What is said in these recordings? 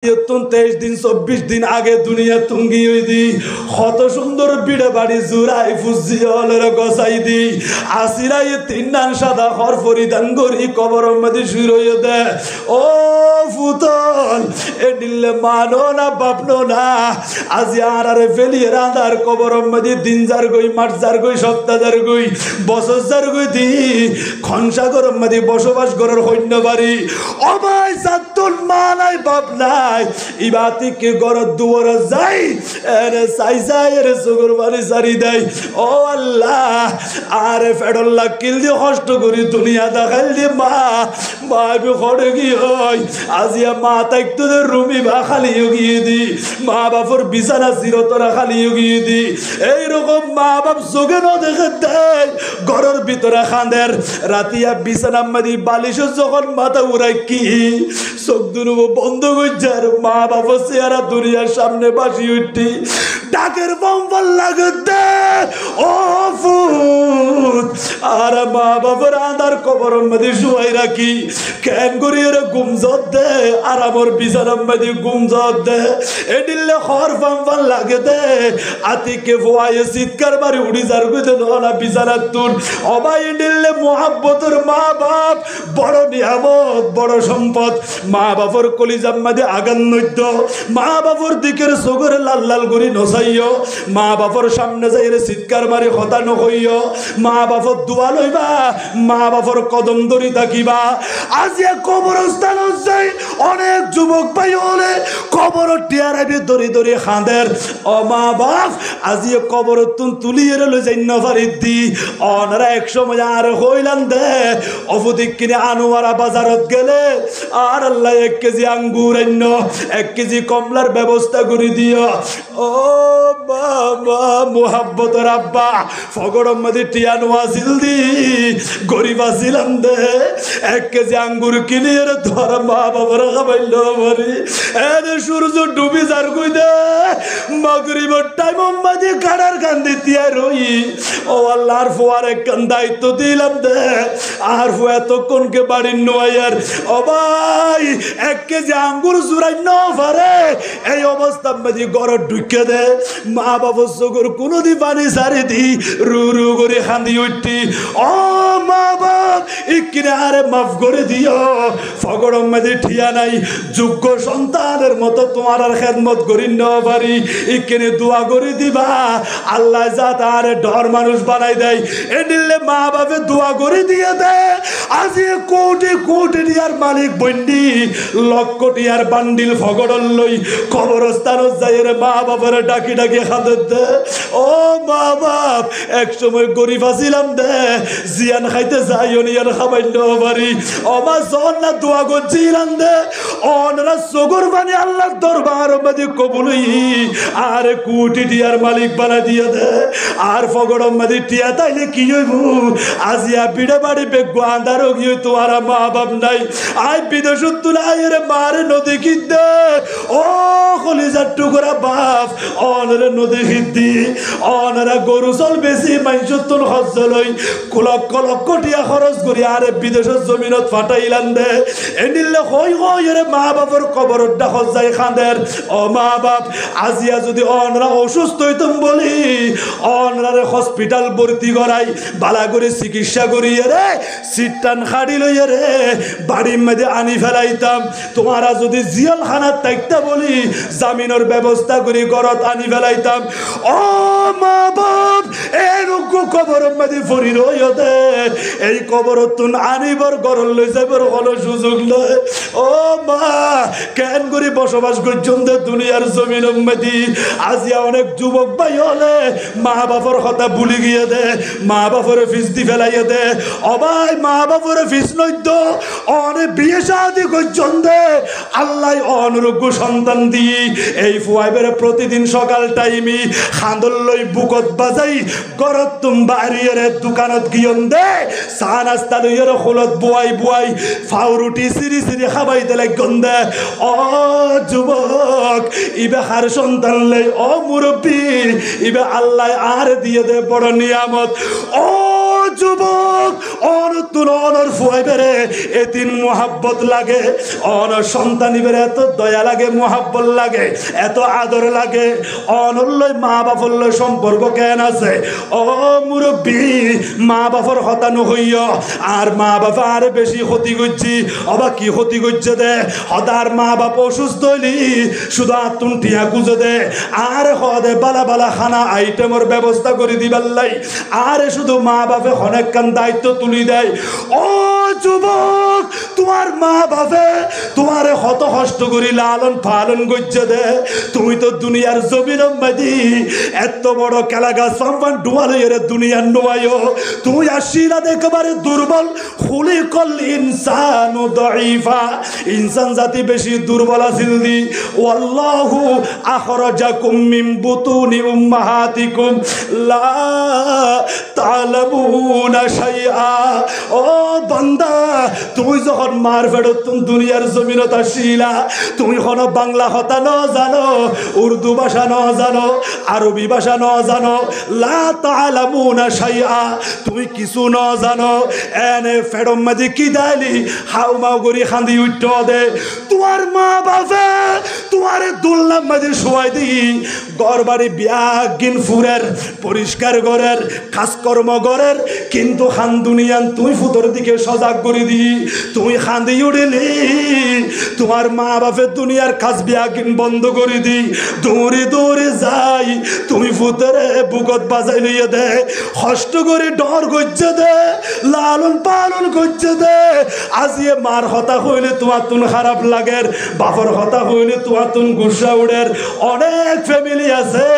23 দিন 24 দিন আগে দুনিয়া তুঙ্গি হই দি কত সুন্দর বিড়ে বাড়ি জুরাই ফুজিয়লের গসাই দি আসিরাই তিনদান সাদা খর পরিধান করি কবরের মধ্যে শুই রইয়ে দে ও ফুতল এ দিলে মানো না বাপনো না আজি আরে ফেলিয়ে রাঁধার কবরের মধ্যে দিন যার গই মাস যার গই সপ্তাহ যার গই বছর যার গই দি খনসাগরের মধ্যে বসবাস করার সৈন্য বাড়ি ও ভাই সাতুন মা নাই বাপ নাই ইবাতি কে গরত দুয়ার যাই এরে সাই সাই এরে সুগর বাড়ি সারি দেয় ও আল্লাহ আরে ফেডল্লা কিল দিয়ে কষ্ট করি দুনিয়া দেখাইল দিয়ে মা বি খড়ে গিয়ে হয় আজিয়া মা তাই তোদের রুমি বা খালি গিয়ে দি মা বাপর বিছানা চিরতরা খালি গিয়ে দি এইরকম মা বাপ চোখে ন দেখে দেয় ঘরের ভিতরে খাঁদের রাতিয়া বিছানা মাদি বালিশ যখন মাথা উড়াই কি চোখ দুনুব বন্ধ করছে আর মা বাবা চেহারা দুনিয়ার সামনে বাসি উঠি ডাকের বম্বল লাগে দে ও ফুট আর মা বাবার আধার কবরের মধ্যে শুয়াই রাখি কেন করি এর গুমজত দে আর আমার বিছানার মধ্যে গুমজত দে এডিলে খর বম্বল লাগে দে আতিকে ভুয়ায় চিৎকার মারি উড়ি যার গুদে না বিছানার তুল অবাই এডিলে মোহাব্বতের মা বাপ বড় নিয়ামত বড় সম্পদ মা বাবার কলিজার মধ্যে আগান নৈদ্য মা বাবার দিকের চোখের লাল লাল করি নচাইও মা বাবার সামনে যাইরে চিৎকার মারি হতা নহইও মা বাবার দোয়া লইবা মা বাবার কদম ধরি থাকিবা আজিয়া কবরস্থান যাই অনেক যুবক ভাই হলে কবর টিয়ারাবি ধরি ধরি খাঁদের ও মা বাপ আজিয়া কবর তুলিয়ে লই যাই নফারিত দি অনারা এক সময় আর হইলাম দে অবদিক কিনে আনোয়ারা বাজারত গেলে আর আল্লাহ 1 কেজি আঙ্গুর আইন 1 কেজি কমলার ব্যবস্থা করে দিও ও বাবা মোহাব্বতের আব্বা ফগড়ের মধ্যে টিয়ানো আসিল দি গরিব আসিলাম দে 1 কেজি আঙ্গুর কিনে ধর মা বাবার খাবাইল মরি এনে সূর্য ডুবি যার কই দে মাগরিবের টাইম মধ্যে কাড়ার কান্দি তিয়া রই ও আল্লাহর ফোয়ারে কান দায়িত্ব দিলাম দে আর ফো এতক্ষণকে বাড়ির নোয়ার ও ভাই 1 কেজি আঙ্গুর জুরাই ন পারে এই অবস্থা মধ্যে গড় ঢুকে দে মা বাবা চোখের কোনোদিন পানি সারি দি রু রু করে খান্দি উঠি ও মা বাপ ইকিনে আরে মাফ করে দিও ফগড়ের মধ্যে ঠিয়া নাই যোগ্য সন্তানের মতো তোমার আর খেদমত করি ন পারি ইকিনে দোয়া করে দিবা আল্লাহ যা তার ডর মানুষ বানাই দেয় এডিলে মা বাপে দোয়া করে দিয়ে দেয় আজি কোটি কোটি টিয়ার মালিক বন্ডি লক্ষ টিয়ার বান্ডিল ফগড়ল লই কবরস্থানত যাই রে মা বাবার ডাকি ডাকি খাদের দে ও মা বাপ এক সময় গরিব আছিলাম দে জিয়ান খাইতে যাই অনিয়ান খাবাইল পারি অমা জন না দোয়া করছিলাম দে অনরা সগর বানি আল্লাহর দরবার মধ্যে কবুলই আর কোটি টিয়ার মালিক বানা দিয়ে দে আর ফগড়র মধ্যে টিয়া তাইলে কি হইব আজিয়া বিড়ে বাড়ি বেগো আন্ধার গিয়ে তোমার মা বাপ নাই আই বিদেশ তুলাই রে মারে নদী খিদ্দে ও কলিজার টুকরা বাপ অনরে নদী খিদ্দি অনরা গরু চল বেশি মাইসুতুল হজ্জলই লক্ষ লক্ষ টিয়া খরচ করি আরে বিদেশের জমিনত ফাটাইলাম দে এনিলে হই হই রে মা বাপের কবরত ডাকত যাই খাঁদের ও মা বাপ আজিয়া যদি অনরা অসুস্থ হইতাম বলি অনরারে হসপিটাল ভর্তি করাই বালা করে চিকিৎসা করিয়ে রে সিটটান খাড়ি লইয়ে রে বাড়ির মধ্যে আনি ফেলাইতাম তোমারা যদি জিয়াল খানার তাইকতা বলি জামিনের ব্যবস্থা করে ঘরত আনি ফেলাইতাম ও মা বাপ এরকম কবরের মধ্যে ফরি রইও দে এই কবরত তুন আনিবার ঘর লই যাবার কোনো সুযোগ নয় ও মা কেন করে বসবাস করছেন দে দুনিয়ার জমিনের মধ্যে আজিয়া অনেক যুবক ভাই হলে মা বাপর কথা ভুলি গিয়ে দে মা বাপর ফিস দি ফেলাইয়ে দে অবাই মা বাপর ফিস নইত অনে বিয়ে শাদি করছেন দে আল্লাহ অনুরোগ্য সন্তান দি এই ফুয়াইবের প্রতিদিন সকাল টাইমি খান্দল লই বুকত বাজাই গরত তুম বাড়িয়ে দোকানত গিয়ন দে চা নাস্তা লইয়ে খোলত বুয়াই বুয়াই ফাউরুটি সিরি সিরি খাবাই দিলে গন্ধে ও যুবক ইবে হার সন্তান লাই ও মুরব্বী ইবে আল্লাহ আর দিয়ে দে বড় নিয়ামত ও যুবক অনতুন অনর ফুয়াই বেরে এতিন মোহাব্বত লাগে অনর সন্তানি বেরে এত দয়া লাগে মোহাব্বত লাগে এত আদর লাগে অনল্লয় মা বাপল্লয় সম্পর্ক কেন আছে ও মুরব্বী মা বাপর হতানো হইয় আর মা বাবা আর বেশি ক্ষতি করছি অবা কি ক্ষতি করছে দে হতার মা বাপ অসুস্থ হইলি শুধু আতুন টিয়া গুজে দে আর হদে বালা বালা খানা আইটেমের ব্যবস্থা করে দিবাল্লাই আর শুধু মা বাপে অনেক কান দায়িত্ব তুলি দেয় ও যুবক তোমার মা বাপে তোমার হত কষ্ট করি লালন পালন করছে দে তুমি তো দুনিয়ার জমিন মাদি এত বড় কেলা গাছ সম্মান ডুয়াল এর দুনিয়ার নোয়ায়ও তুমি আসিলা একেবারে দুর্বল খুলি কল ইনসান দাইফা ইনসান জাতি বেশি দুর্বল আছিল দি ওয়াল্লাহু আখরাজাকুম মিন বুতুনি উম্মাহাতিকুম লা তা'লামুনা শাইআ ও বান্দা তুমি যখন মার ফেরত তুমি দুনিয়ার জমিনত আসিলা তুমি কোনো বাংলা কথা ন জানো উর্দু ভাষা ন জানো আরবি ভাষা ন জানো লা তা'লামুনা শাইআ তুমি কিছু ন জানো এনে ফেরম মাঝে কি দাইলি হাউ মাউ করি খান্দি উঠ্ট দে তোমার মা বাবা তোমার দুলনাম মাঝে শোয়াই দি ঘর বাড়ি বিয়া গিন ফুরের পরিষ্কার ঘরের কাজকর্ম ঘরের কিন্তু খান দুনিয়ান তুই ফুতর দিকে সজাগ করে দি তুমি খান্দি উড়িলি তোমার মা বাপের দুনিয়ার কাজ বিয়া গিন বন্ধ করে দি দৌড়ে দৌড়ে যাই তুমি ফুতরে বুকত বাজাই লইয়ে দে কষ্ট করে ডর করছে দে লালন পালন করছে দে আজিয়ে মার হতা হইলে তোমার তুন খারাপ লাগের বাপর হতা হইলে তোমার তুন গুসা উড়ের অনেক ফ্যামিলি আছে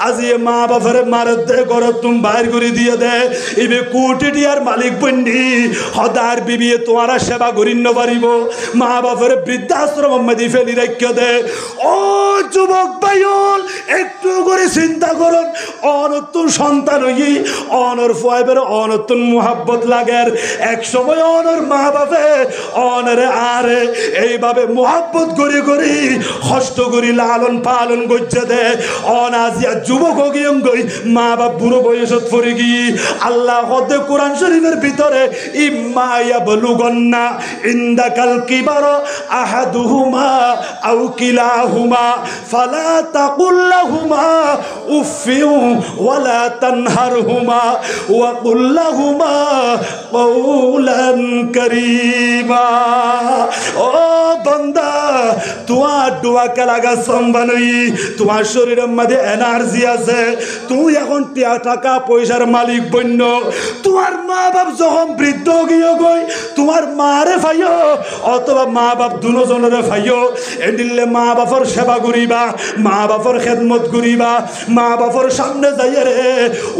আজিয়ে মা বাপের মারের দে ঘর তুমি বাইর করে দিয়ে দে ইবে কোটি টিয়ার মালিক বন্ডি হদার বিবিয়ে তোমারা সেবা করি ন পারিব মা বাপের বৃদ্ধাশ্রম মধ্যে ফেলি রাখে দে ও যুবক ভাইল একটু করে চিন্তা করুন অনতুন সন্তান হই অনর ফুয়াইবের অনতুন মোহাব্বত লাগের এক সময় অনর মা বাপে অনরে আরে এইভাবে মোহাব্বত করি করি কষ্ট করি লালন পালন করছে দে অনাজিয়া যুবক গিয়ম গই মা বাপ বুড়ো বয়সত পড়ে গিয়ে আল্লাহ হদে কোরআন শরীফের ভিতরে ইম্মা ইয়াবলুগান্না ইনদাকাল কিবার আহাদুহুমা আও কিলাহুমা ফালা তাকুল লাহুমা উফিউ ওয়ালা তানহারহুমা ওয়া কুল লাহুমা কওলান কারীমা ও বান্দা তোমার দোয়া কে লাগা সম্বানই তোমার শরীরের মধ্যে এনার্জি আছে তুই এখন টাকা পয়সার মালিক বন্য তোমার মা বাপ যখন বৃদ্ধ গিয়ে গই তোমার মারে ফাইও অথবা মা বাপ দুজনের ফাইও এদিলে মা বাপর সেবা করিবা মা বাপর খেদমত করিবা মা বাপর সামনে যাইয়ে রে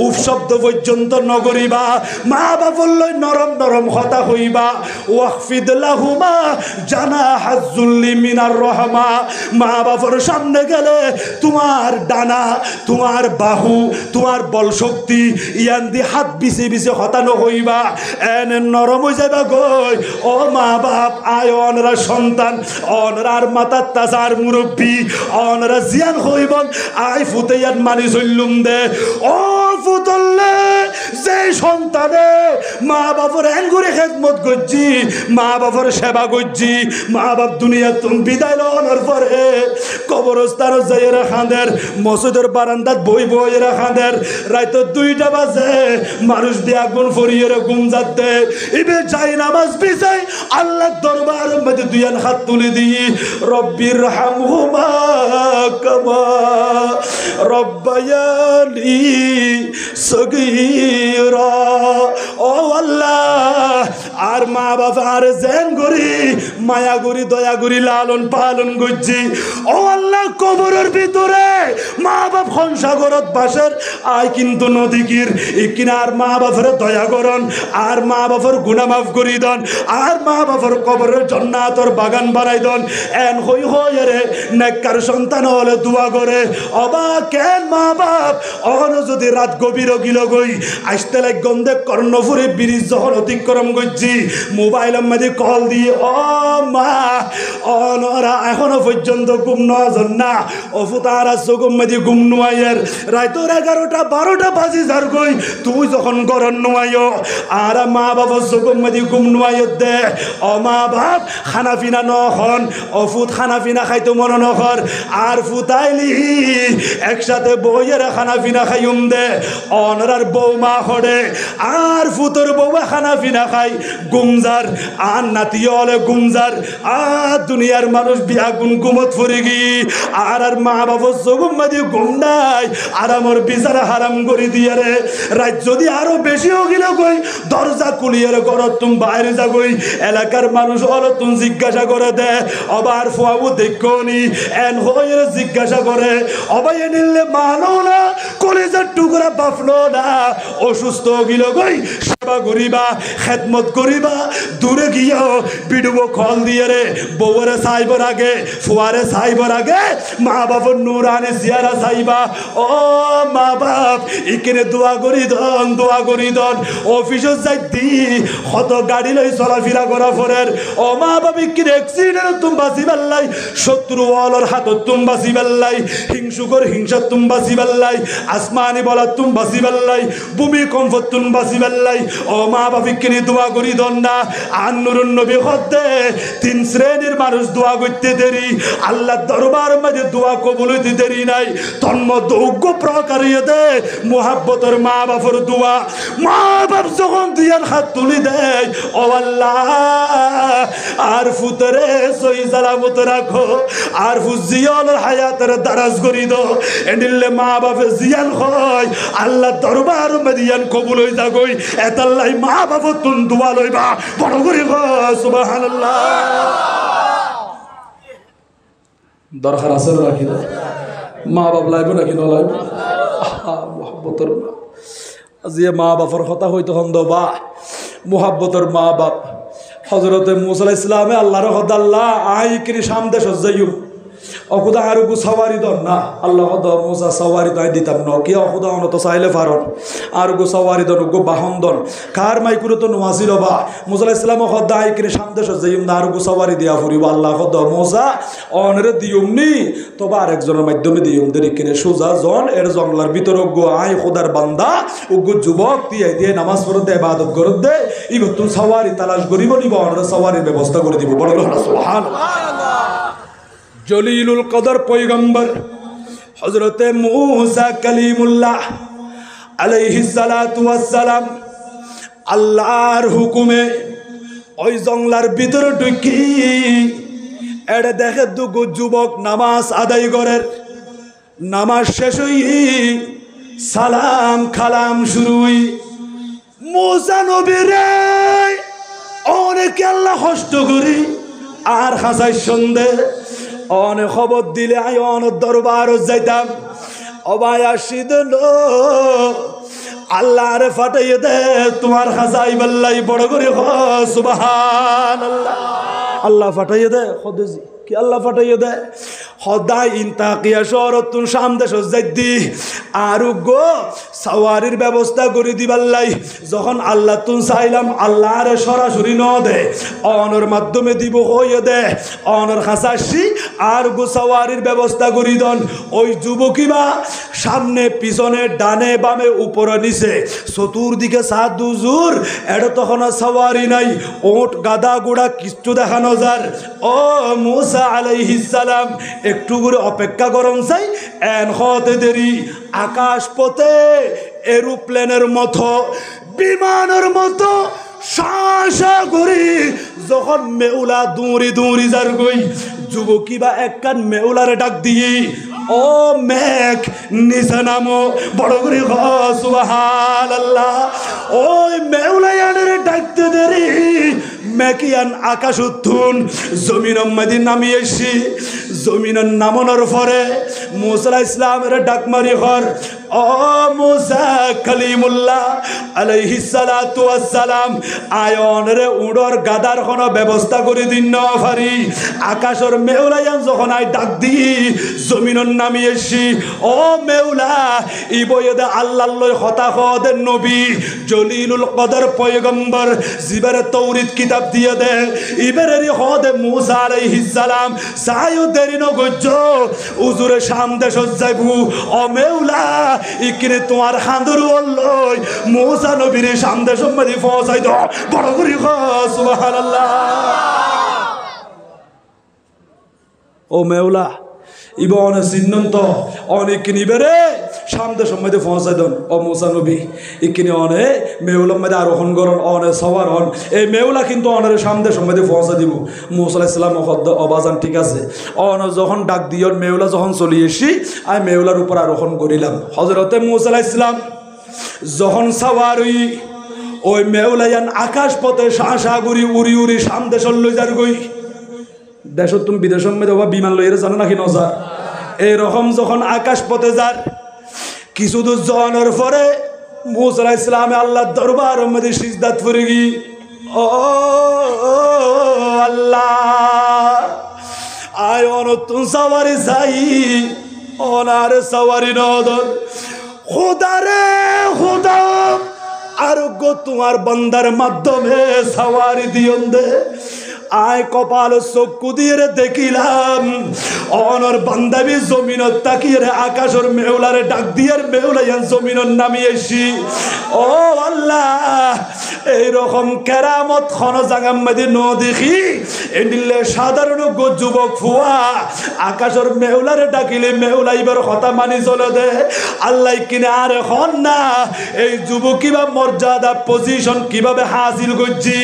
উফ শব্দ পর্যন্ত নগরিবা মা বাপর লই নরম নরম কথা হইবা ওয়াকফিদ লাহুমা জানাহাজ যুল্লি মিনার রহমা মা বাপর সামনে গেলে তোমার ডানা তোমার বাহু তোমার বল শক্তি ইয়ান দি হাত বিছে বিছে হতানো হইবা এনে নরম হয়ে যাবা গই ও মা বাপ আয় অনরা সন্তান অনরার মাতার তাজার মুরব্বী অনরা জিয়ান হইবন আয় ফুতেয়ান মানি চললুম দে ও ফুতল্লে যে সন্তানে মা বাপর এন করে খেদমত করছি মা বাপর সেবা করছি মা বাপ দুনিয়া তুমি বিদায় লওয়ার পরে কবরস্থান যাইয়েরা খাঁদের মসজিদের বারান্দাত বই বইয়েরা খাঁদের রাইত 2টা বাজে মানুষ দিয়ে আগুন ফরিয়ে ঘুম যাতে ইবে যাই নামাজ বিছাই আল্লাহর দরবারের মধ্যে দুইয়ান হাত তুলে দিই রব্বির হামহুমা কামা রব্বায়ানি সগীরা ও আল্লাহ আর মা বাবা আর জেন করি মায়া করি দয়া করি লালন পালন করছি ও আল্লাহ কবরের ভিতরে মা বাপ হংসাগরত বাসের আয় কিন্তু নদীকির ইকিনার মা বাপের দয়া করন আর মা বাপের গুনাহ মাফ করি দন আর মা বাপের কবরের জান্নাতের বাগান বানাই দন এন হই হই রে নেককার সন্তান হলে দোয়া করে অবা কেন মা বাপ অন যদি রাত গভীর গিল গই আসতে লাগ গন্ধে কর্ণফুরে ব্রিজ যখন অতিক্রম করছি মোবাইলের মধ্যে কল দিয়ে ও মা অনরা এখনো পর্যন্ত ঘুম নজন না অফু তারা চকুম মেদি ঘুম নোয়াইয়ের রাইতর 11টা 12টা বাজি যার গই তুই যখন গরম নোয়াইও আর মা বাবা চকুম মেদি ঘুম নোয়াইয় দে ও মা বাপ খানা পিনা নখন অফুত খানা পিনা খাইতো মনে নখর আর ফুতাইলি একসাথে বইয়ের খানা পিনা খাইম দে অনরার বৌমা হরে আর ফুতর বউয়া খানা পিনা খাই গুমজার আর নাতি হলে গুমজার আর দুনিয়ার মানুষ বিয়া গুন গুমত ফুরি গি আর মা বাবা চকুম মেদি ঘুম নাই আর আমার বিচারা হারাম করে দিয়ে রে রাত যদি আরো বেশি গেল কই দরজা কুলিয়ে ঘরত তুমি বাইরে যা কই এলাকার মানুষ হলো তুমি জিজ্ঞাসা করে দে আবার ফুয়াবু দেখনি এন হয়ে জিজ্ঞাসা করে অবাই নিলে মানো না কলেজের টুকরা বাফলো না অসুস্থ গিল কই সেবা করিবা খেদমত করিবা দূরে গিয়েও বিডুবো খল দিয়ে রে বউরে সাইবর আগে ফুয়ারে সাইবর আগে মা বাবার নুরানে জিয়ারা সাইবা ও মা বাপ ইকেনে দোয়া করি দন অফিসে যাই দি কত গাড়ি লই চলাফেরা করা ফরের ও মা বাপ ইকেনে অ্যাক্সিডেন্ট তুমি বাঁচি পারলাই শত্রু ওয়ালর হাতত তুমি বাঁচি পারলাই হিংসুকর হিংসা তুমি বাঁচি পারলাই আসমানি বলা তুমি বাঁচি পারলাই ভূমিকম্প তুমি বাঁচি পারলাই ও মা বাপ ইকেনে দোয়া করি দন না আন্নুরুন নবী হতে 3 শ্রেণীর মানুষ দোয়া করতে দেরি আল্লাহ দরবার মাঝে দোয়া কবুল হইতে দেরি নাই তন্মধ্যে উগ্র প্রকারিয়ে দে মুহাব্বতের মা বাপর দোয়া মা বাপ যখন দিয়ার হাত তুলি দেয় ও আল্লাহ আর ফুতরে সই সালামত রাখো আর ফুজিয়ালের হায়াতের দারাজ করি দো এন্ডিলে মা বাপে জিয়ান হয় আল্লাহ দরবার মদিয়ান কবুল হই যাগই এতাল্লাই মা বাপ তুন দোয়া লইবা বড় করে গো সুবহানাল্লাহ দরকার আছে রাখি না মা বাপ লাইব নাকি নলাইব মোহাব্বতর আজি মা বাপর কথা হইতো হন্দ বা মোহাব্বতর মা বাপ হজরতে মুসা আলাইহিস সালামে আল্লাহর হদ আল্লাহ আই কিরি সামদে সজ্জাইম অখুদা আর গু সওয়ারি দন না আল্লাহ হদ মুসা সওয়ারি দাই দিতাম ন কি অখুদা অন তো চাইলে ফারন আর গু সওয়ারি দন গু বাহন দন কার মাইকুরে তো নমাজি রবা মুসা আলাইহিস সালাম হদ আই কিরি সামদে সজ্জাইম না আর গু সওয়ারি দিয়া ফুরিব আল্লাহ হদ মুসা অনরে দিউমনি তবে আরেকজনের মাধ্যমে দিউম দেরি কিনে সোজা জন এর জঙ্গলার ভিতর গো আই খোদার বান্দা উগু যুবক দিয়ে নামাজ পড়তে ইবাদত করতে ইব তুমি সওয়ারি তালাশ করিব নিব অনরে সওয়ারির ব্যবস্থা করে দিব বড় সুবহানাল্লাহ জলিলুল কদর পয়গম্বর হযরতে মুসা কালিমুল্লাহ আলাইহিস সালাতু ওয়াস সালাম আল্লাহর হুকুমে ওই জঙ্গলার ভিতর ঢুকি এড়ে দেখে দুগো যুবক নামাজ আদায় করে নামাজ শেষ হই সালাম খালাম শুরুই মুসা নবী রে অনেক আল্লাহ কষ্ট করি আর হাসাই সন্ধে অনেক খবর দিলে আই অনেক দরবার যাইতাম অবাই আসিদ আল্লাহ রে ফাটাইয়ে দে তোমার হাসাই বাল্লাই বড় করে সুবহানাল্লাহ আল্লাহ ফাটাইয়ে দে খদেজি কি আল্লাহ ফাটাইয়ে দে সদায় ইন্তাকিয়া শহরতুন সামদে সজ্জাইদি আর গো সাওয়ারির ব্যবস্থা করে দিবাল্লাই যখন আল্লাহ তুন চাইলাম আল্লাহর সরাসরি ন দে অনর মাধ্যমে দিব হয়ে দে অনর খাসাসি আর গো সাওয়ারির ব্যবস্থা করি দন ওই যুবকিবা সামনে পিছনে ডানে বামে উপরে নিচে চতুর্দিকে সাত দুজুর এটা তখন সাওয়ারি নাই ওট গাদা গোড়া কিচ্ছু দেখানো যার ও মুসা আলাইহিস সালাম একটু করে অপেক্ষা করন চাই এন হতে দেরি আকাশ পথে এরোপ্লেনের মতো বিমানের মতো শাসা করি যখন মেউলা দৌড়ি যার গই যুবকী বা একখান মেউলারে ডাক দিয়ে ও মেঘ নিচে নামো বড় করে সুবহানাল্লাহ ওই মেউলায়ানের ডাকতে দেরি মেকিয়ান আকাশ উত্থুন জমিন মাদি নামিয়ে এসি জমিনের নামানোর পরে মুসা আলাইহিস সালামের ডাক মারি হর ও মুসা কালিমুল্লাহ আলাইহিস সালাতু ওয়াস সালাম আয়ন রে উড়র গাদার কোনো ব্যবস্থা করে দিন না পারি আকাশের মেউলায়ান যখন আই ডাক দি জমিনের নামিয়েছি ও মেউলা ইবয়দে আল্লাহর লয় হতা হদের নবী জলিলুল কদর পয়গম্বর জিবারে তৌরিত কিতাব দিয়ে দে ইবেরের হদে মুসা আলাইহিস সালাম সায়ু দেরি ন গজ্জ উজুরে সামনে সজ্জাইবু ও মেউলা ইকিরে তোমার হাঁদুর লয় মুসা নবীর সামনে সম্মাদি পৌঁছাই দাও বড় করে সুবহানাল্লাহ ও মেউলা ইবা অনেক চিহ্নন্ত অনেক নিবেরে সামনে সম্মাদে পৌঁছাই দেন ও মুসা নবী ইকিনি অনে মেউলার মধ্যে আরোহণ করন অনে সবার হন এই মেউলা কিন্তু অনের সামনে সম্মাদে পৌঁছা দিব মুসা আলাইহিস সালাম অবাজান ঠিক আছে অন যখন ডাক দিয়ন মেউলা যখন চলি এসি আমি মেউলার উপর আরোহণ করিলাম হযরতে মুসা আলাইহিস সালাম যখন সাওয়ারি ওই মেউলায়ান আকাশ পথে শাহসাগরি উড়ি উড়ি সামনে চললই যার গই দেশ তুমি বিদেশের মধ্যে বিমান লইরে জানো নাকি নজা এইরকম যখন আকাশ পথে যার কিছু দূর যাওয়ানোর পরে মুসা আলাইহিস সালাম আল্লাহর দরবারের মধ্যে সিজদাত করে গি ও আল্লাহ আয় অনতুন সাওয়ারি যাই অনার সাওয়ারি নদর খোদা রে খোদা আরোগ্য তোমার বান্দার মাধ্যমে সাওয়ারি দিয়ন দে আয় কপাল চক্ষু দিয়ে দেখিলাম অনর বান্দাবি জমিনত তাকিয়ে আকাশের মেউলারে ডাক দিয়ে মেউলাইয়ান জমিনত নামিয়েছি ও আল্লাহ এইরকম কেরামত খন জাগাম মাদি ন দেখি এদিলে সাধারণ যুবক ফুয়া আকাশের মেউলারে ডাকিলে মেউলাইবার কথা মানি চলে দে আল্লাহ কিনে আর এখন না এই যুবক কিবা মর্যাদা পজিশন কিভাবে হাসিল করছি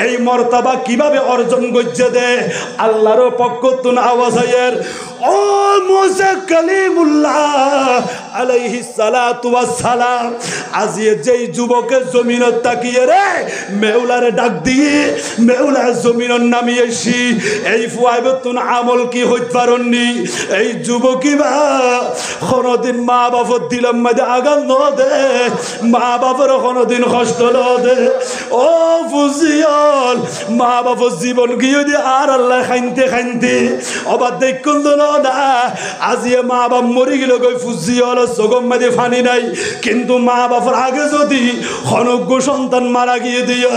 এই মর্তবা কিভাবে অর্জন করছে দে আল্লাহর পক্ষ তুন আওয়াজ আয়ের ও মুসা কালিমুল্লাহ আলাইহিস সালাতু ওয়াস সালাম আজি যেই যুবকের জমিনত তাকিয়ে রে মেউলারে ডাক দিয়ে মেউলা জমিনত নামিয়েছি এই ফুয়াইবতুন আমল কি হইত পারননি এই যুবকিবা কোনদিন মা বাবার দিলাম মাঝে আগাল ন দে মা বাবার কোনদিন কষ্ট ন দে ও ফুজিয়ল মা বাবার জীবন গিয়ে দিয়ে আর আল্লাহ খাইনতে খাইনতে অবাদ দেখুন না আজি মা বাপ মরি গেল গই ফুজিয়ল জগম মাঝে ফানি নাই কিন্তু মা বাবার আগে যদি খনজ্ঞ সন্তান মারা গিয়ে দিয়ে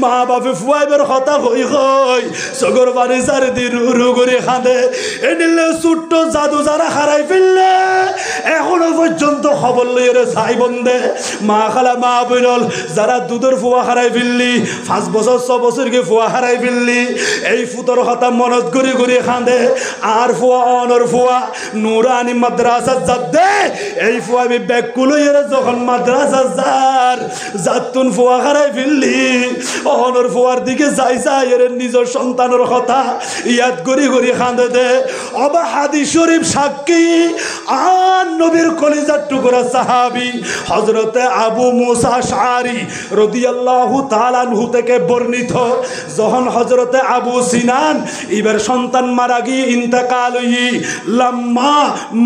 মা বাপে ফুয়াইবের হতা হই হই সগর বাড়ি চারিদি রু করে খাঁদে এনিলে ছোট্ট জাদু যারা হারাই ফেললে এখনো পর্যন্ত খবর লইরে চাই বন্ধে মা খালা মা বইনল যারা দুধের ফুয়া হারাই ফেললি 5 বছর 6 বছরকে ফুয়া হারাই ফেললি এই ফুতর হতা মনত করে করে খাঁদে আর ফুয়া অনর ফুয়া নুরানি মাদ্রাসা যাদে এই ফুয়া বি ব্যাগগুলো এরা যখন মাদ্রাসা যাতুন ফুয়া হারাই ফেললি অনর ফুয়ার দিকে যাই যাই এর নিজের সন্তানের কথা ইয়াদ করি করি খাঁদে দে অবা হাদিস শরীফ সাক্ষী আর নবীর কলিজার টুকরা সাহাবী হযরতে আবু মুসা আশআরী রাদিয়াল্লাহু তাআলা আনহু থেকে বর্ণিত যখন হযরতে আবু সিনান ইবার সন্তান মারা গিয়ে ইন্তেকাল হই লাম্মা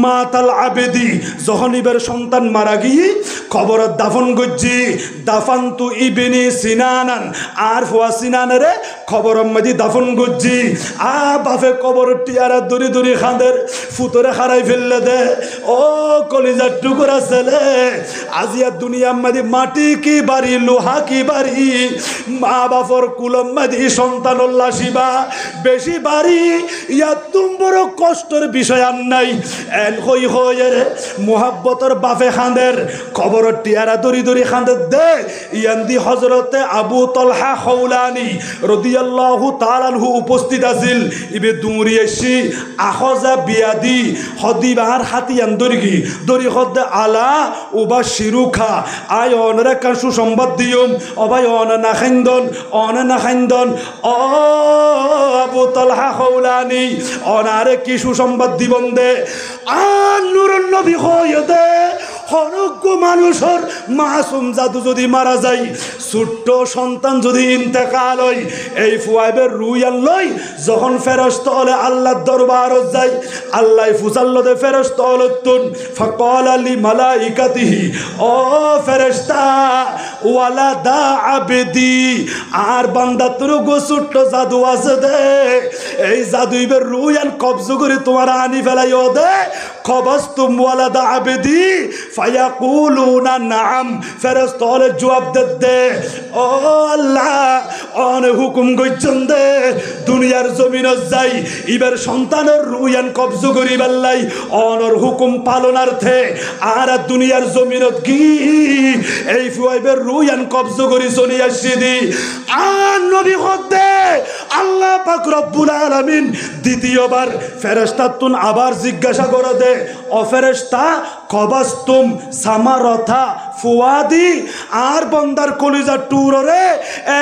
মাতাল আবেদি যখন ইবার সন্তান মারা গিয়ে কবর দাফন গজ্জি দাফান্তু ইবনি সিনানান আর ফুয়া সিনানরে খবরের মধ্যে দাফন গজ্জি আ বাপে কবর টিয়ারা দড়ি দড়ি খাঁদের ফুতরে হারাই ফেললে দে ও কলিজার টুকরা ছেলে আজিয়া দুনিয়ার মধ্যে মাটি কি বাড়ি লোহা কি বাড়ি মা বাপর কুলম মধ্যে সন্তান উল্লাসিবা বেশি বাড়ি ইয়া তুম বড় কষ্টের বিষয় আর নাই এন হই হয়ের মোহাব্বতর বাপে খাঁদের খবর টিয়ারা দড়ি দড়ি খাঁদের দে ইয়ান্দি হজরতে আবু তলহা খৌলানি রাদিয়াল্লাহু তাআলা আনহু উপস্থিত আছিল ইবে দুমরি এসি আখজা বিয়াদি হদিবার হাতিয়ান দরিগি দরি হদ্দে আলা উবা শিরুখা আয় অনরে কার সুসংবাদ দিয়ম অবাই অন না খাইন্দন ও আবু তলহা খৌলানি অনারে কি সুসংবাদ দিবন দে আর নুরুন নবী হয়ে দে হনজ্ঞ মানুষের মাসুম জাদু যদি মারা যায় ছোট্ট সন্তান যদি ইন্তেকাল হয় এই ফুয়াইবের রুইয়ান লই যখন ফেরেশতা হলে আল্লাহর দরবারত যায় আল্লাহ ফুসাল্লদে ফেরেশতা হলতুন ফাকালা লি মালাইকাতিহি ও ফেরেশতা ওয়ালাদা আবদি আর বান্দা তোর গো ছোট্ট জাদু আছে দে এই জাদুইবের রুইয়ান কবজ করে তোমার আনি ফেলাইও দে কবাস্তুম ওয়ালাদা আবেদি ফায়াকুলুনা নাম ফেরেশতা হলে জবাব দে ও আল্লাহ অন হুকুম গইছন দে দুনিয়ার জমিনত যাই ইবার সন্তানের রুয়ান কবজ করি বাল্লাই অনর হুকুম পালনার্থে আর দুনিয়ার জমিনত কি এই ফুয়াইবের রুয়ান কবজ করি চলি আসছি দি আর নবী হতে আল্লাহ পাক রব্বুল আলামিন দ্বিতীয়বার ফেরেশতা তুন আবার জিজ্ঞাসা করে দে ও ফেরেশতা কবাস্তুম সামারথা ফুয়াদি আর বন্দার কলিজা টুররে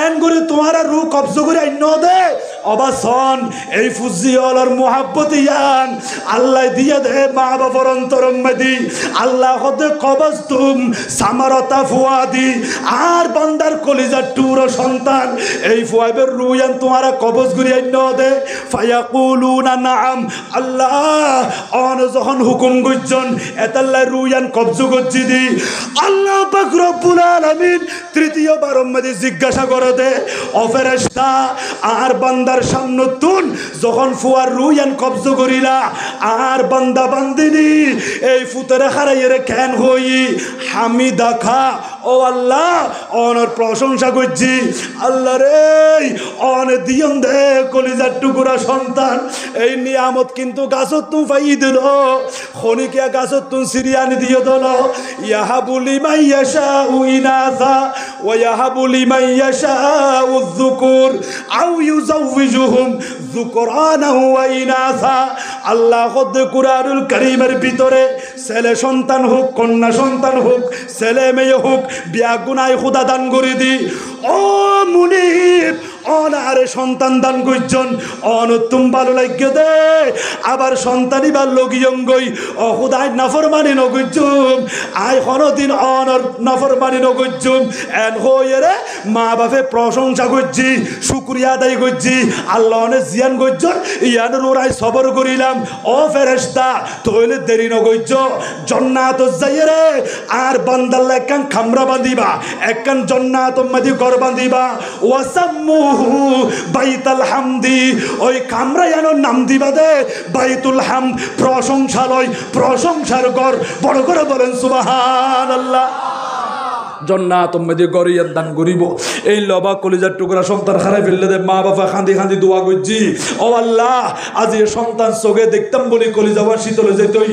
এন করে তোমার রু কবজ করে আইন দে অবাসন এই ফুজিয়লর মুহাব্বতিয়ান আল্লাহ দিয়ে দে মা বাবার অন্তরম মেদি আল্লাহ হতে কবাস্তুম সামারথা ফুয়াদি আর বন্দার কলিজা টুর সন্তান এই ফুয়াইবের রুয়ান তোমার কবজ করে আইন দে ফায়াকুলুনা নাম আল্লাহ অন যখন হুকুম গইজন এতাল্লাহ রুয়ান কবজ করছি দি আল্লাহ পাক রব্বুল আলামিন তৃতীয়বার মধ্যে জিজ্ঞাসা করে দে ও ফেরেশতা আর বান্দার সামনে তুন যখন ফুয়ার রুয়ান কবজ করিলা আর বান্দা বান্দিনি এই ফুতরে খারাইয়ের কেন হই হামিদা খা ও আল্লাহ অনর প্রশংসা করছি আল্লাহ রে অন দিয়ন দে কলিজার টুকুরা সন্তান এই নিয়ামত কিন্তু গাছত তুমি পাই দিল খনিকিয়া গাছত তুমি সিরিয়ানি দিয়ে দিল ইয়াহাবুলি মাইয়াশা উইনাসা ওয়া ইয়াহাবুলি মাইয়াশা উযযুকুর আও ইউজাউযুহুম যুকরানা ওয়া ইনাসা আল্লাহ খোদ কুরআনুল কারীমের ভিতরে ছেলে সন্তান হোক কন্যা সন্তান হোক ছেলে মেয়ে হোক বিয়া গুনায় খোদা দান করে দি ও মুনিব অনারে সন্তান দান করছেন অনতুম ভালো লাগে দে আবার সন্তানিবার লগিয়ঙ্গই অহুদায় নাফরমানি নগজুম আই হনদিন অনর নাফরমানি নগজুম এন হয়ে রে মা বাপে প্রশংসা করছি শুকরিয়া আদায় করছি আল্লাহ অনেক জিয়ান করছেন ইয়ান রোরাই সবর করিলাম ও ফেরেশতা তৈলে দেরি নগজ জন্নাত যাই রে আর বান্দাল্লা একখান খামরা বাঁধিবা একখান জন্নাত মাদি ঘর বাঁধিবা ওয়াসাম্মু বাইতুল হামদি ওই কামরায়ানোর নাম দিবা দে বাইতুল হাম প্রশংসালয় প্রশংসার ঘর বড় করে বলেন সুবহানাল্লাহ জন্নাত মধ্যে গরিয়ান দান করিব এই লবা কলিজার টুকরা সন্তান হারাই ফেললে দে মা বাবা খান্দি খান্দি দোয়া করছি ও আল্লাহ আজ এই সন্তান চোখে দেখতাম বলি কলিজাবার শীতলে যেতই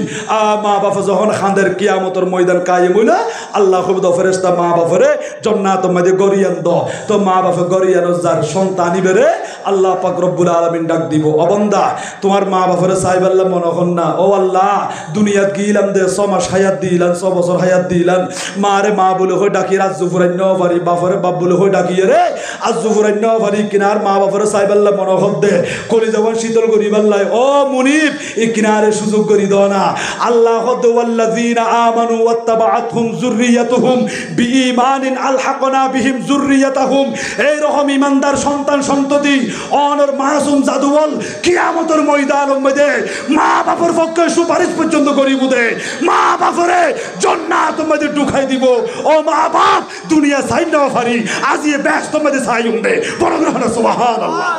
মা বাবা যখন খান্দের কিয়ামতের ময়দান কায়েম হইল আল্লাহ খুব দ ফেরেশতা মা বাবারে জন্নাত মধ্যে গরিয়ান দ তো মা বাবা গরিয়ান যার সন্তান ইবেরে আল্লাহ পাক রব্বুল আলামিন ডাক দিব ও বান্দা তোমার মা বাবারে চাইব আল্লাহ মনে হন না ও আল্লাহ দুনিয়াত গিলাম দে 6 মাস হায়াত দিলাম 6 বছর হায়াত দিলাম মারে মা বলে ডাকি রাজু ফুরান্য ভারি বাফরে বাপ বলে হই ডাকিয়ে রে আজু ফুরান্য ভারি কিনার মা বাপরে সাইবাল্লাহ মনোহর দে কলি যখন শীতল করি বাল্লাই ও মুনিব এই কিনারে সুযোগ করি দাও না আল্লাহ হদ ওয়াল্লাযিনা আমানু ওয়াত্তাবাআতহুম যুররিয়াতুহুম বিঈমানিন আলহাকনা বিহিম যুররিয়াতাহুম এই রকম ইমানদার সন্তান সন্ততি অনর মাসুম জাদুওয়াল কিয়ামতের ময়দানের মধ্যে মা বাপের পক্ষে সুপারিশ পর্যন্ত করিব দে মা বাপরে জান্নাতের মধ্যে ঢুকাই দিব ও মা বাপ দুনিয়া চাই না পারি আজ এ ব্যস্ত মধ্যে চাই উঠবে বড় গ্রহণ সুবহানাল্লাহ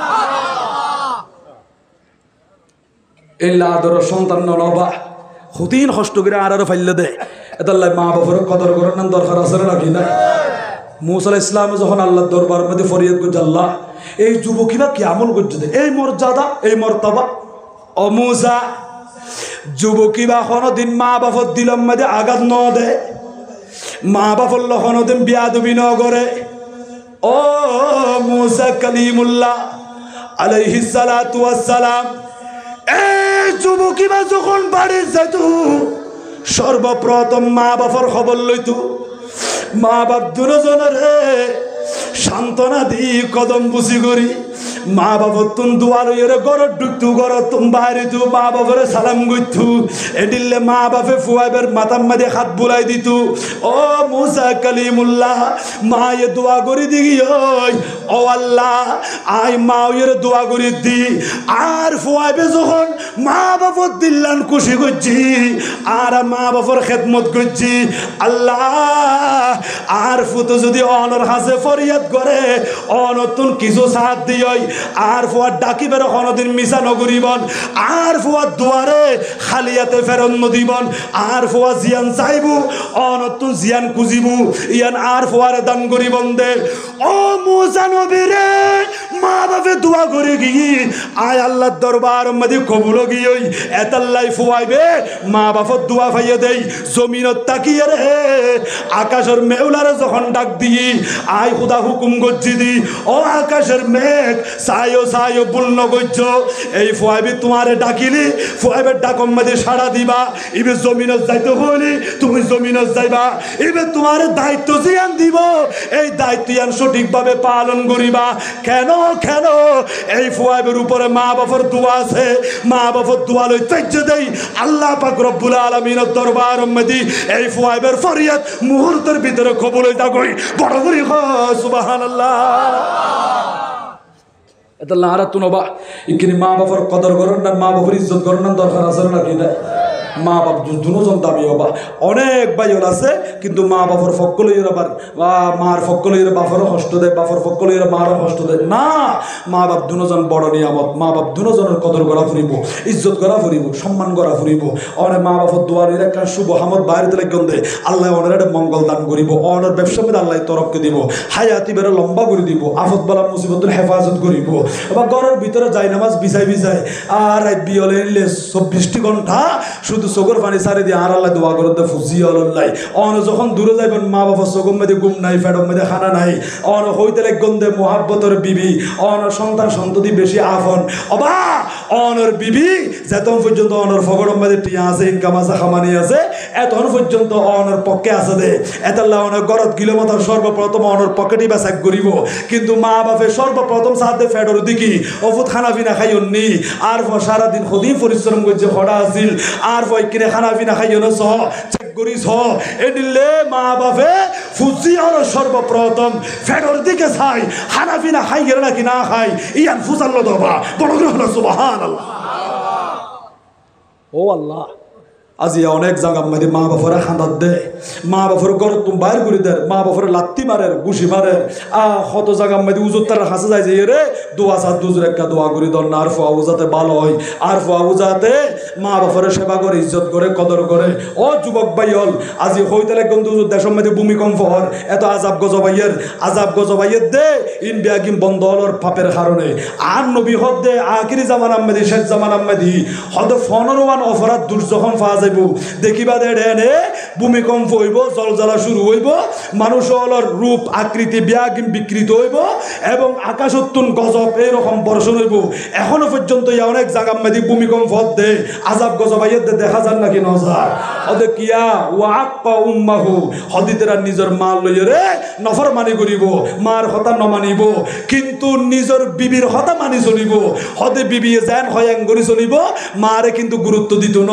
এলা আদর সন্তান নলবা হুদিন কষ্ট করে আর ফাইলে দে এতাল্লাই মা বাপের কদর করার নাম দরকার আছে নাকি না মুসা আলাইহিস সালাম যখন আল্লাহর দরবার মধ্যে ফরিয়াদ করছে আল্লাহ এই যুবকীরা কি আমল করছে এই মর্যাদা এই মর্তবা ও মুসা যুবকীরা কোনদিন মা বাপর দিলম মধ্যে আঘাত ন দে মা বাপর লখনদিন বিয়াদবি ন করে ও মুসা কালিমুল্লাহ আলাইহিস সালাতু ওয়াস সালাম এই যুবকীরা যখন বাড়ি যেত সর্বপ্রথম মা বাপর খবর লইতো মা বাপ দুজনেরে সান্ত্বনা দি কদম বুঝি করি মা বাবার তুন দুয়ার ইয়ে গর ঢুকতু গর তুম বাইরে তু মা বাবার সালাম গইতু এডিলে মা বাপে ফুয়াইবের মাথার মাঝে হাত বুলাই দিতু ও মুসা কালিমুল্লাহ মা এ দোয়া করি দিগি ও আল্লাহ আই মা এর দোয়া করি দি আর ফুয়াইবে যখন মা বাবার দিল্লান খুশি করছি আর মা বাবার খেদমত করছি আল্লাহ আর ফুতো যদি অনর হাসে ফরিয়াদ করে অনতুন কিছু সাথ দিই আর ফুয়ার ডাকিবের কোনোদিন মিশা নগরীবন আর ফুয়ার দুয়ারে খালিয়াতে ফেরন নদীবন আর ফুয়া জিয়ান চাইবু অনতুন জিয়ান খুঁজিবু ইয়ান আর ফুয়ারে দান করিবন দে ও মুসা নবীরে মা বাপে দোয়া করে গিয়ে আয় আল্লাহর দরবার মধ্যে কবুল গিয়ে এতাল্লাই ফুয়াইবে মা বাপর দোয়া ফাইয়ে দেই জমিনত তাকিয়ে রে আকাশের মেউলারে যখন ডাক দিই আয় খুদা হুকুম গজ্জি দি ও আকাশের মেঘ সায়ো সায়ো বুলন গজ্জ এই ফুয়াইবি তোমারে ডাকিলি ফুয়াইবের ডাকম মধ্যে সাড়া দিবা ইবে জমিনত যাইতে হলি তুমি জমিনত যাইবা ইবে তোমার দায়িত্ব জিয়ান দিব এই দায়িত্ব ইয়ান সঠিকভাবে পালন করিবা কেন কেন এই ফুয়াইবের উপরে মা বাপর দোয়া আছে মা বাপর দোয়া লই তেজ্জে দেই আল্লাহ পাক রব্বুল আলামিনের দরবার মধ্যে এই ফুয়াইবের ফরিয়াদ মুহূর্তের ভিতরে কবুল হইতা কই বড় করে সুবহানাল্লাহ এটা লারা তুনবা ইকিনি মা বাপর কদর করন না মা বাপর ইজ্জত করন না দরকার আছে নাকি না মা বাপ দুজন দাবি হবা অনেক বাইল আছে কিন্তু মা বাপর ফক্কল আবার মার ফক্কল বাপরও কষ্ট দেয় বাপর ফক্কল মারও কষ্ট দেয় না মা বাপ দুজন বড় নিয়ামত মা বাপ দুজনের কদর করা ফুরিব ইজ্জত করা ফুরিব সম্মান করা ফুরিব অনেক মা বাপর দুয়ারের একটা শুভ হামদ বাইরে লাগন দেয় আল্লাহ অনের একটা মঙ্গল দান করিব অনের ব্যবসা মধ্যে আল্লাহ তরফকে দিব হায়াতি বেড়ে লম্বা করে দিব আফত বালা মুসিবতের হেফাজত করিব আবার ঘরের ভিতরে যাই নামাজ বিছাই বিছাই আর বিয়লে নিলে 24 ঘন্টা শুধু চোখের পানি সারি দিয়ে আর আল্লাহ দোয়া করতে ফুজি আল্লাহ অন যখন দূরে যাইবেন মা বাবা চোখের মধ্যে ঘুম নাই ফেডর মধ্যে খানা নাই অন হইতে গন্ধে মোহাব্বতের বিবি অন সন্তান সন্ততি বেশি আফন অবা অনর বিবি যেতন পর্যন্ত অনর ফগড়ের মধ্যে টিয়া আছে ইনকাম আছে খামানি আছে এতন পর্যন্ত অনর পক্ষে আছে দে এতাল্লাহ অনর গরত কিলোমিটার সর্বপ্রথম অনর পকেটই বেচাক করিব কিন্তু মা বাপে সর্বপ্রথম সাথে ফেডর দিকি অফুত খানা পিনা খাই নি আর সারাদিন সদিন পরিশ্রম করছে খরা আছিল আর কিনে খানা পিনা খাইও না সহ চেক করিস এডিলে মা বাপে ফুজি আর সর্বপ্রথম ফেডর দিকে চাই খানা পিনা খাই গেলে নাকি না খাই ইয়ান ফুজাল দবা বড় গ্রহণ সুবহানাল্লাহ ও আল্লাহ আজি অনেক জায়গা মধ্যে মা বাপরা খান্দাত দেয় মা বাপর ঘর তুমি বাইর করে দেয় মা বাপর লাত্তি মারে ঘুষি মারে কত জায়গার মধ্যে উজুর তারা হাসে যায় যে রে দোয়া সাত দুজুর একটা দোয়া করি দল না আর ফুয়া উজাতে ভালো হয় আর ফুয়া উজাতে মা বাপরের সেবা করে ইজ্জত করে কদর করে ও যুবক ভাই হল আজি হইতে লাগন দুজুর দেশের মধ্যে ভূমিকম্প হর এত আজাব গজবাইয়ের দে ইন বিয়াগিম বন্ধ হলর পাপের কারণে আর নবী হদ দে আখিরি জামানার মধ্যে শেষ জামানার মধ্যে হদ 15 অপরাধ দূর যখন পাওয়া যায় দেখিবা দেনে ভূমিকম্প হইব জলজ্বালা শুরু হইব মানুষ হলর রূপ আকৃতি ব্যাগিম বিকৃত হইব এবং আকাশোত্তুন গজব এরকম বর্ষণ হইব এখনো পর্যন্ত অনেক জায়গা মধ্যে ভূমিকম্প দে আজাব গজবাইয়ের দে দেখা যান নাকি নজার ওদে কিয়া ওয়াক্কা উম্মাহু হদিতেরা নিজের মা লইয়ে রে নফরমানি করিব মার কথা নমানিব কিন্তু নিজের বিবির কথা মানি চলিব হদে বিবি যেন হয়াং করে চলিব মারে কিন্তু গুরুত্ব দিত ন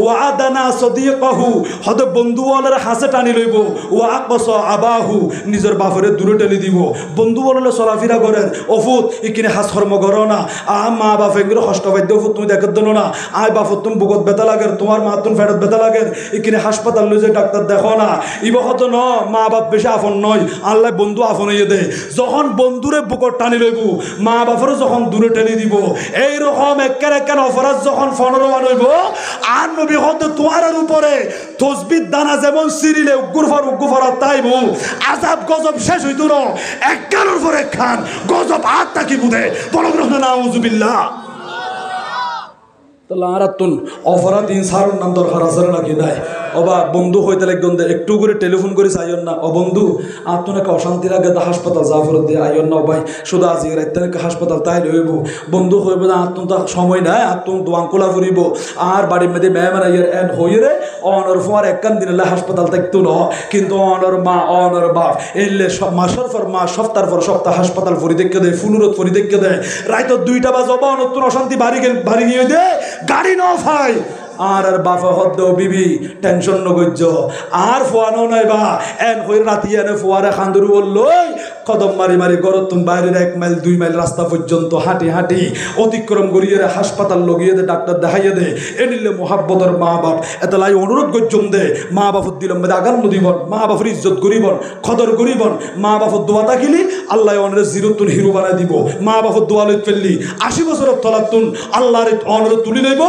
ওয়াদানা সদিকাহু হদে বন্ধুওয়ালার হাসে টানি লইব ওয়াকস আবাহু নিজের বাপরে দূরে টেলি দিব বন্ধুওয়ালা চলাফেরা করেন অফুত ইকিনে হাস কর্ম করো না মা বাপে গেলে কষ্ট পাইতে অফুত তুমি দেখে দিল না আয় বাপত তুমি বুকত বেতা লাগে তোমার মা তুমি ফেরত বেতা লাগে ইকিনে হাসপাতাল লই যে ডাক্তার দেখো না ইবহত ন মা বাপ বেশি আফন নয় আল্লাহ বন্ধু আফন হইয়ে দে যখন বন্ধুরে বুকত টানি লইব মা বাপরে যখন দূরে টেলি দিব এইরকম একের অপরাধ যখন 15 মান হইব আর নবী হতে তোমার উপরে তসবির দানা যেমন সিরিলে উগ্গুফর তাইব আজাব গজব শেষ হইত না একখানোর পর একখান গজব আর তাকি বুঝে বড় গ্রহণ নাউজুবিল্লাহ অপরাধ ইনসারুন নাম দরকার আছে নাকি নাই অবা বন্ধু হইতে লাগন একটু করে টেলিফোন করে চাইন না ও বন্ধু আপনাকে অশান্তি লাগে হাসপাতাল জাফর দিয়ে আইন না ভাই শুধু আজ রাত্রে হাসপাতাল তাই লইব বন্ধু হইব না আত্ম তো সময় নাই আত্ম দোয়ান কোলা ফুরিব আর বাড়ির মধ্যে মেহমান আইয়ের এন হইরে অনর ফর একখান দিনে হাসপাতাল থাকতো না কিন্তু অনর মা অনর বাপ এলে মাসের পর মাস সপ্তাহের পর সপ্তাহ হাসপাতাল ফরি দেখে দেয় ফুলুরত ফরি দেখে দেয় রাইত 2টা বাজে অনর অশান্তি বাড়ি গিয়ে দে গাড়ি ন ভাই আর বাফা হদ্দ বিবি টেনশন নগজ্য আর ফোয়ানো নাই বা এন হই রাতি এনে ফোয়ারে খান্দুরু বললই কদম মারি মারি গরত তুমি বাইরের 1 মাইল 2 মাইল রাস্তা পর্যন্ত হাঁটি হাঁটি অতিক্রম করিয়ে হাসপাতাল লগিয়ে দে ডাক্তার দেখাইয়ে দে এনিলে মোহাব্বতর মা বাপ এত লাই অনুরোধ গজ্জম দে মা বাপত দিলাম মধ্যে আগান নদীবন মা বাপের ইজ্জত করিবন খদর করিবন মা বাপত দোয়া তাকিলি আল্লাহ অনরে জিরতুন হিরো বানাই দিব মা বাপত দোয়া লই ফেললি 80 বছরের তলাতুন আল্লাহর অনরে তুলি লইব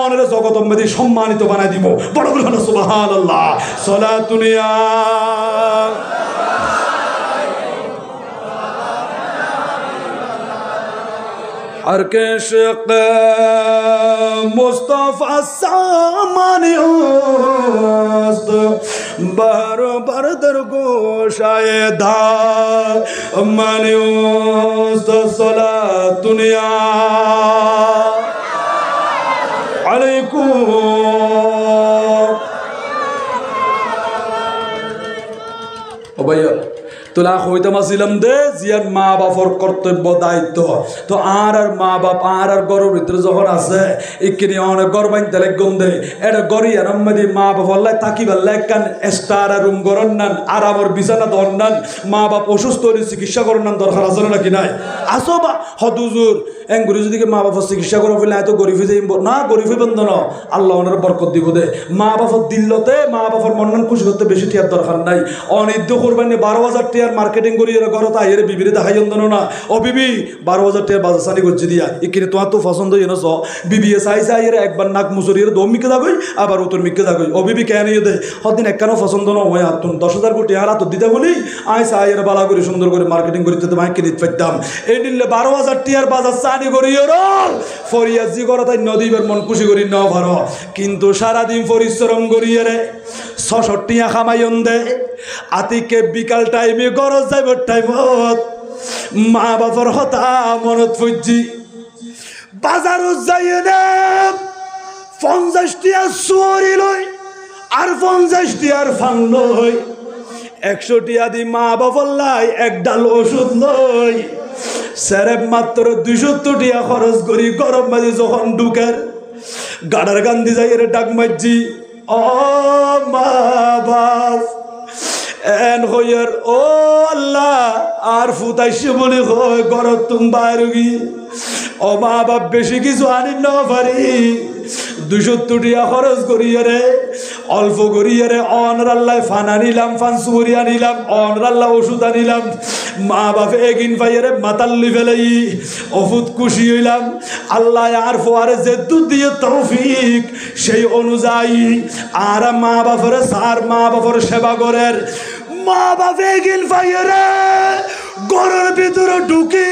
অনরে জগত মধ্যে সম্মানিত বানাই দিব বড় করে হলো সুবহানাল্লাহ সালাতুনিয়া हर के शिक़ मुस्तफ़ा सामानी होस्त बार बार दर गोशाए धार मानी होस्त सलातुनिया अलैकुम ओ भैया তোলা হইতামাছিলাম দে জিয়ার মা বাপর কর্তব্য দায়িত্ব তো আর মা বাপ আর গরুর ভিতরে যখন আছে ইকিনি অনেক গর বাইতে লাগম দে এটা গরি আরামদি মা বাপ আল্লাহ তাকি ভাল্লা একখান স্টার রুম গরন নান আরামর বিছানা ধর নান মা বাপ অসুস্থ হলে চিকিৎসা করার নান দরকার আছে নাকি নাই আসো বা হদুজুর এঙ্গুরি যদি মা বাপ চিকিৎসা করা ফেলে এত গরিব হয়ে যাইব না গরিব হইবেন না আল্লাহ ওনার বরকত দিব দে মা বাপর দিল্লতে মা বাপর মন খুশি করতে বেশি টিয়ার দরকার নাই অনিদ্য করবেন 12,000 টিয়ার মার্কেটিং করি এর ঘর তাই এর বিবিরে দেখাই জানো না ও বিবি 12,000 টিয়ার বাজার সানি করছি দিয়া ইকিনে তোমার তো পছন্দ এনছ বিবি চাই চাই এর একবার নাক মুসুরি এর দম মিকে যাগই আবার উত্তর মিকে যাগই ও বিবি কেন দে হদিন একখানো পছন্দ ন হয় আর 10,000 কোটি আর হাত দিতে বলি আই চাই এর বালা করে সুন্দর করে মার্কেটিং করিতে তোমায় কিনে পাইতাম এই নিলে 12,000 টিয়ার বাজার সানি করি এর ফরিয়াজি করা তাই নদীবের মন খুশি করি ন ভারো কিন্তু সারাদিন পরিশ্রম করি এর 600 টিয়া খামাইন দে আতিকে বিকাল টাইমে গরজ যাইব টাইমত মা বাবার হতা মনত ফুজি বাজারত যাই না 50 টিয়া চুরি লই আর 50 টিয়ার ফান লই 100 টিয়া দি মা বাবার লাই এক ডাল ওষুধ লই সেরেব মাত্র 270 টিয়া খরচ করি গরম মাঝে যখন ঢুকের গাড়ার গান্ধী যাই এর ডাক মারজি ও মা বাপ এন হইয়ার ও আল্লাহ আর ফুতাইছে বলে হয় গরত তুম বাইরগি ও মা বাপ বেশি কিছু আনি না পারি 270 টিয়া খরচ করিয়ে রে অল্প করিয়ে রে অনর আল্লাহ ফান আনিলাম ফান সুরি আনিলাম অনর আল্লাহ ওষুধ আনিলাম মা বাপে এগিন পাইয়ে মাতাল্লি ফেলাই ওষুধ খুশি হইলাম আল্লাহ আর ফোয়ারে যে দুধ দিয়ে তৌফিক সেই অনুযায়ী আর মা বাপের সার মা বাপের সেবা করের মা বাপে এগিন পাইয়ে রে ঘরের ভিতরে ঢুকি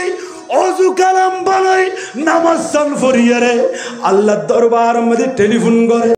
অজু কালাম বানাই নামাজ সান ফরিয়ে রে আল্লাহর দরবার মধ্যে টেলিফোন করে